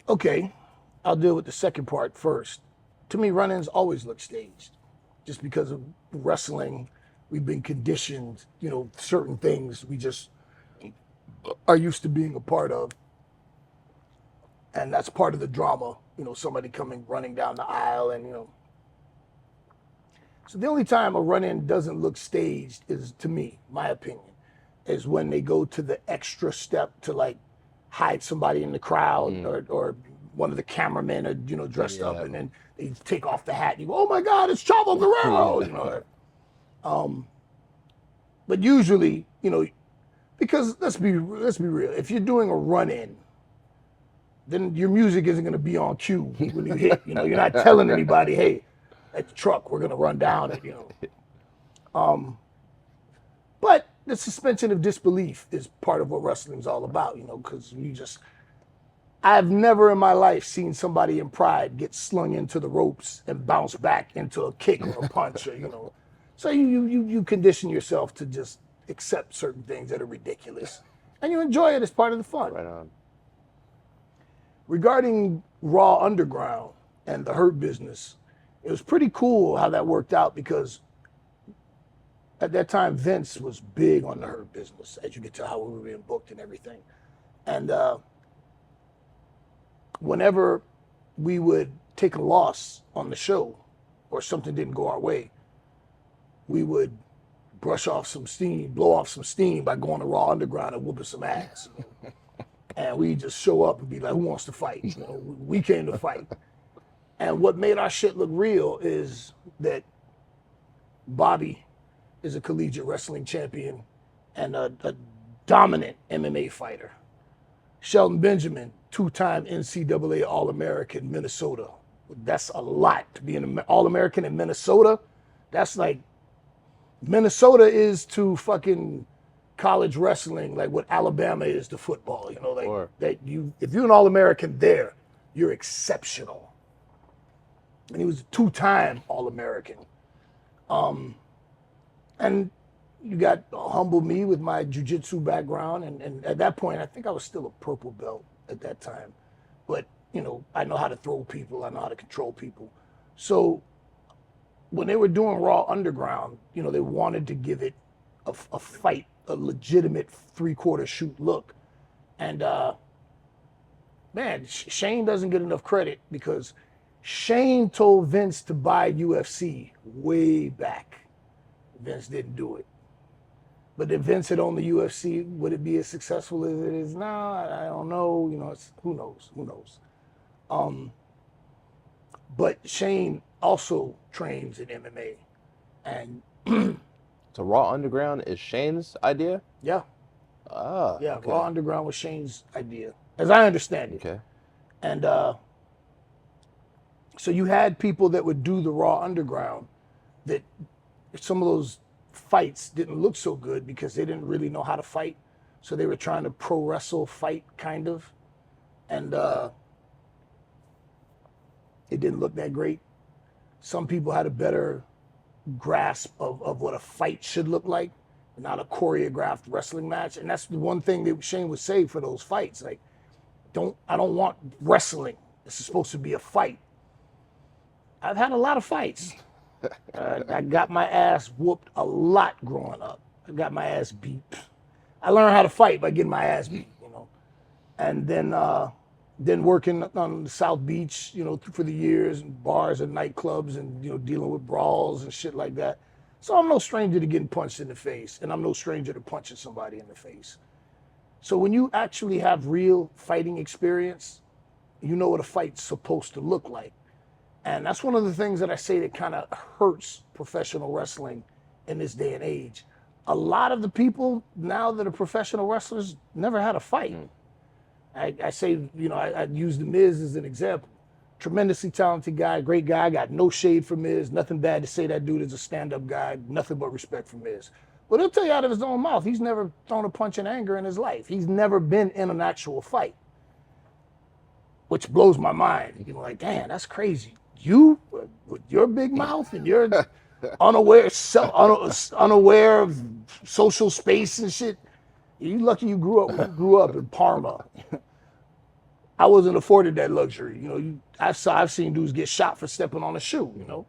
Okay, I'll deal with the second part first. To me, run-ins always look staged, just because of wrestling. We've been conditioned, certain things we just are used to being a part of, and that's part of the drama. Somebody coming running down the aisle, and So the only time a run-in doesn't look staged is, to me, my opinion, is when they go to the extra step to like hide somebody in the crowd, or one of the cameramen are dressed up, and then they take off the hat. And you go, oh my God, it's Chavo Guerrero, But usually, because let's be real, if you're doing a run-in, then your music isn't going to be on cue when you hit. You're not telling anybody, hey, at the truck, we're going to run down it, But the suspension of disbelief is part of what wrestling's all about, because I've never in my life seen somebody in Pride get slung into the ropes and bounce back into a kick or a punch, or. So you condition yourself to just accept certain things that are ridiculous, and you enjoy it as part of the fun. Right on. Regarding Raw Underground and the Hurt Business, it was pretty cool how that worked out, because at that time Vince was big on the Hurt Business, as you could tell how we were being booked and everything. And whenever we would take a loss on the show or something didn't go our way, we would brush off some steam, blow off some steam by going to Raw Underground and whooping some ass. And we just show up and be like, who wants to fight? We came to fight. And what made our shit look real is that Bobby is a collegiate wrestling champion and a dominant MMA fighter. Shelton Benjamin, two-time NCAA All American, Minnesota. That's a lot to be an All American in Minnesota. That's like, Minnesota is to fucking college wrestling like what Alabama is to football. If you're an All American there, you're exceptional. And he was a two-time All American. And you got humble me with my jiu-jitsu background, and at that point, I think I was still a purple belt at that time. But, I know how to throw people, I know how to control people. So when they were doing Raw Underground, they wanted to give it a fight, a legitimate three-quarter shoot look. And man, Shane doesn't get enough credit, because Shane told Vince to buy UFC way back. Vince didn't do it. But if Vince had owned the UFC, would it be as successful as it is now? I don't know. Who knows? But Shane also trains in MMA. And so Raw Underground is Shane's idea? Yeah. Yeah, okay. Raw Underground was Shane's idea, as I understand it. Okay. And so you had people that would do the Raw Underground that some of those fights didn't look so good because they didn't really know how to fight. So they were trying to pro wrestle fight, kind of. And it didn't look that great. Some people had a better grasp of what a fight should look like, not a choreographed wrestling match. And that's the one thing that Shane would say for those fights. Like, I don't want wrestling. This is supposed to be a fight. I've had a lot of fights. I got my ass whooped a lot growing up. I got my ass beat. I learned how to fight by getting my ass beat, And then working on the South Beach, for the years, and bars and nightclubs, and dealing with brawls and shit like that. So I'm no stranger to getting punched in the face, and I'm no stranger to punching somebody in the face. So when you actually have real fighting experience, you know what a fight's supposed to look like. And that's one of the things that I say that kind of hurts professional wrestling in this day and age. A lot of the people now that are professional wrestlers never had a fight. I say, I use The Miz as an example. Tremendously talented guy, great guy. I got no shade for Miz. Nothing bad to say. That dude is a stand-up guy. Nothing but respect for Miz. But he'll tell you out of his own mouth, he's never thrown a punch in anger in his life. He's never been in an actual fight, which blows my mind. You're like, damn, that's crazy. You, with your big mouth and your unaware of social space and shit, you lucky you grew up in Parma. I wasn't afforded that luxury. I've seen dudes get shot for stepping on a shoe.